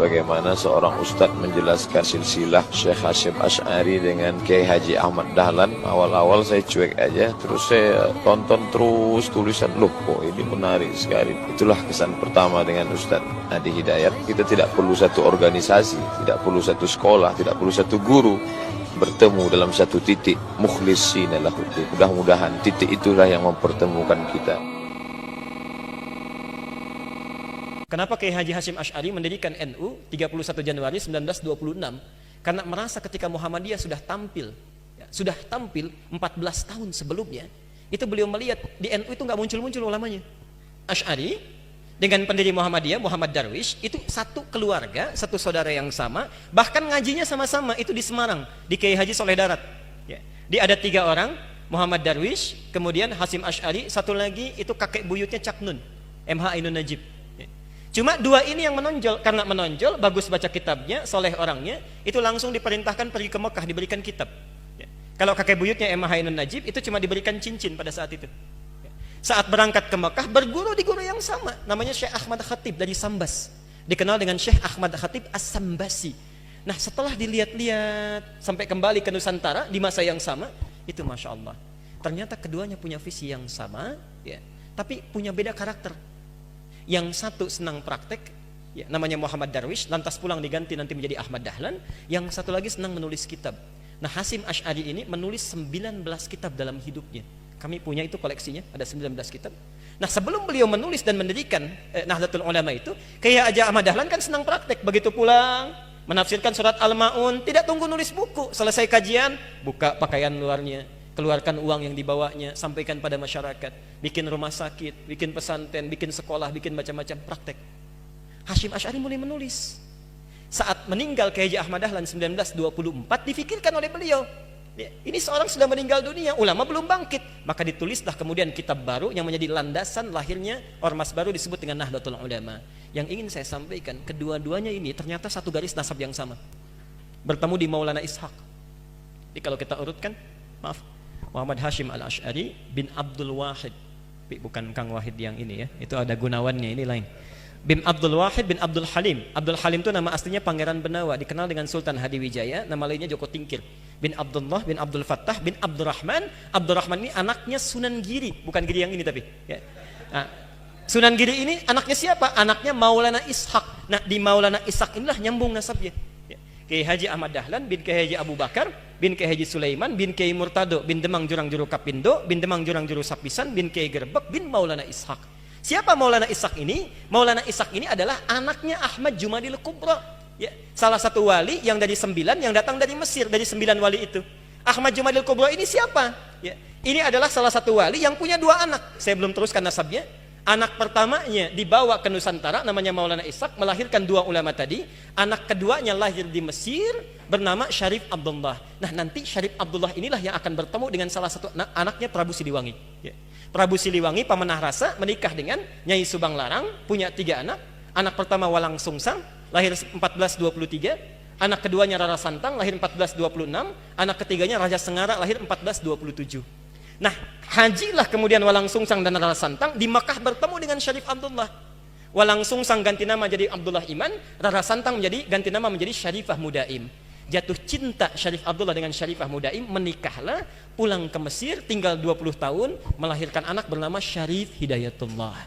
bagaimana seorang ustadz menjelaskan silsilah Syekh Hasyim Asy'ari dengan Kiai Haji Ahmad Dahlan. Awal-awal saya cuek aja, terus saya tonton terus tulisan, loh kok ini menarik sekali. Itulah kesan pertama dengan Ustadz Adi Hidayat. Kita tidak perlu satu organisasi, tidak perlu satu sekolah, tidak perlu satu guru, bertemu dalam satu titik, mukhlishina lahuddin. Mudah-mudahan titik itulah yang mempertemukan kita. Kenapa Kiai Haji Hasyim Asy'ari mendirikan NU 31 Januari 1926? Karena merasa ketika Muhammadiyah sudah tampil 14 tahun sebelumnya, itu beliau melihat di NU itu nggak muncul-muncul ulamanya. Asy'ari dengan pendiri Muhammadiyah, Muhammad Darwish, itu satu keluarga, satu saudara yang sama, bahkan ngajinya sama-sama, itu di Semarang, di Kiai Haji Soleh Darat. Ya. Dia ada 3 orang, Muhammad Darwish, kemudian Hasyim Asy'ari, satu lagi itu kakek buyutnya Cak Nun, MH Ainun Najib. Cuma 2 ini yang menonjol, karena menonjol, bagus baca kitabnya, soleh orangnya, itu langsung diperintahkan pergi ke Mekah, diberikan kitab. Ya. Kalau kakek buyutnya MH Ainun Najib, itu cuma diberikan cincin pada saat itu. Ya. Saat berangkat ke Mekah, berguru di guru yang sama, namanya Syekh Ahmad Khatib dari Sambas, dikenal dengan Syekh Ahmad Khatib As-Sambasi. Nah, setelah dilihat-lihat, sampai kembali ke Nusantara, di masa yang sama, itu Masya Allah, ternyata keduanya punya visi yang sama, ya, tapi punya beda karakter. Yang satu senang praktek, ya, namanya Muhammad Darwish, lantas pulang diganti nanti menjadi Ahmad Dahlan. Yang satu lagi senang menulis kitab. Nah, Hasyim Asy'ari ini menulis 19 kitab dalam hidupnya. Kami punya itu koleksinya, ada 19 kitab. Nah, sebelum beliau menulis dan mendirikan Nahdlatul Ulama itu, kayak aja Ahmad Dahlan kan senang praktek. Begitu pulang, menafsirkan surat Al-Ma'un, tidak tunggu nulis buku. Selesai kajian, buka pakaian luarnya, keluarkan uang yang dibawanya, sampaikan pada masyarakat, bikin rumah sakit, bikin pesantren, bikin sekolah, bikin macam-macam praktek. Hasyim Asy'ari mulai menulis. Saat meninggal Kiai Haji Ahmad Dahlan 1924, difikirkan oleh beliau, ya, ini seorang sudah meninggal dunia, ulama belum bangkit, maka ditulislah kemudian kitab baru yang menjadi landasan lahirnya ormas baru disebut dengan Nahdlatul Ulama. Yang ingin saya sampaikan, kedua-duanya ini ternyata satu garis nasab yang sama, bertemu di Maulana Ishaq. Jadi kalau kita urutkan, maaf, Muhammad Hasyim Al-Asy'ari bin Abdul Wahid, bukan Kang Wahid yang ini ya, itu ada Gunawannya, ini lain. Bin Abdul Wahid bin Abdul Halim. Abdul Halim itu nama aslinya Pangeran Benawa, dikenal dengan Sultan Hadiwijaya, nama lainnya Joko Tingkir. Bin Abdullah bin Abdul Fattah bin Abdurrahman. Abdurrahman ini anaknya Sunan Giri, bukan Giri yang ini tapi ya. Nah, Sunan Giri ini anaknya siapa? Anaknya Maulana Ishaq. Nah, di Maulana Ishaq inilah nyambung nasabnya. Kiai Haji Ahmad Dahlan bin Kiai Haji Abu Bakar bin Kiai Haji Sulaiman bin Kiai Murtado bin Demang Jurang Juru Kapindo bin Demang Jurang Juru Sapisan bin Kiai Gerbek bin Maulana Ishaq. Siapa Maulana Ishaq ini? Maulana Ishaq ini adalah anaknya Ahmad Jumadil Kubra, ya, salah satu wali yang dari 9 yang datang dari Mesir, dari 9 wali itu. Ahmad Jumadil Kubra ini siapa? Ya, ini adalah salah satu wali yang punya 2 anak. Saya belum teruskan nasabnya. Anak pertamanya dibawa ke Nusantara, namanya Maulana Ishaq, melahirkan 2 ulama tadi. Anak keduanya lahir di Mesir, bernama Syarif Abdullah. Nah, nanti Syarif Abdullah inilah yang akan bertemu dengan salah satu anaknya Prabu Siliwangi. Ya. Prabu Siliwangi pemenah rasa menikah dengan Nyai Subang Larang, punya 3 anak. Anak pertama Walang Sungsang, lahir 1423. Anak keduanya Rara Santang, lahir 1426. Anak ketiganya Raja Sengara, lahir 1427. Nah, hajilah kemudian Walang Sungsang dan Rara Santang di Makkah bertemu dengan Syarif Abdullah. Walang Sungsang ganti nama jadi Abdullah Iman, Rara Santang ganti nama menjadi Syarifah Mudaim. Jatuh cinta Syarif Abdullah dengan Syarifah Mudaim, menikahlah, pulang ke Mesir, tinggal 20 tahun, melahirkan anak bernama Syarif Hidayatullah.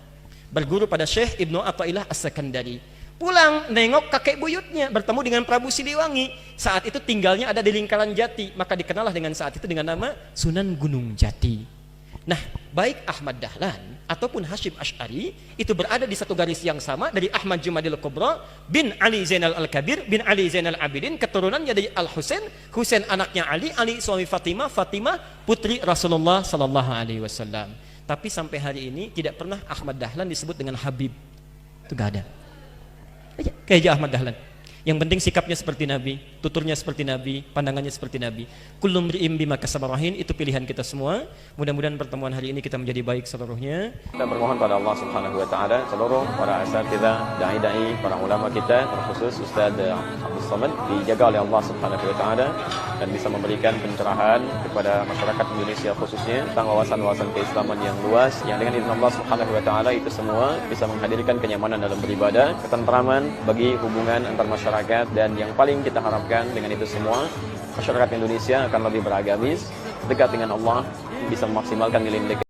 Berguru pada Syekh Ibnu Athaillah As-Sakandari. Pulang nengok kakek buyutnya, bertemu dengan Prabu Siliwangi. Saat itu tinggalnya ada di lingkaran Jati, maka dikenallah dengan saat itu dengan nama Sunan Gunung Jati. Nah, baik Ahmad Dahlan ataupun Hasyim Asy'ari itu berada di satu garis yang sama, dari Ahmad Jumadil Kubra bin Ali Zainal Al-Kabir bin Ali Zainal Abidin, keturunannya dari Al-Husain, Husain anaknya Ali, Ali suami Fatimah, Fatimah putri Rasulullah sallallahu alaihi wasallam. Tapi sampai hari ini tidak pernah Ahmad Dahlan disebut dengan Habib. Itu enggak ada. Kiai Ahmad Dahlan. Yang penting sikapnya seperti Nabi, tuturnya seperti Nabi, pandangannya seperti Nabi. Kullu mri'in bima kasaba rahin, itu pilihan kita semua. Mudah-mudahan pertemuan hari ini kita menjadi baik seluruhnya. Kita bermohon pada Allah Subhanahu wa taala seluruh para asatidzah, dai-dai, para ulama kita, terkhusus Ustaz Abdul Somad dijaga oleh Allah Subhanahu wa taala dan bisa memberikan pencerahan kepada masyarakat Indonesia khususnya tentang wawasan-wawasan keislaman yang luas yang dengan izin Allah Subhanahu wa taala itu semua bisa menghadirkan kenyamanan dalam beribadah, ketentraman bagi hubungan antar masyarakat, dan yang paling kita harapkan dengan itu semua masyarakat Indonesia akan lebih beragamis, dekat dengan Allah, bisa memaksimalkan nilai-nilai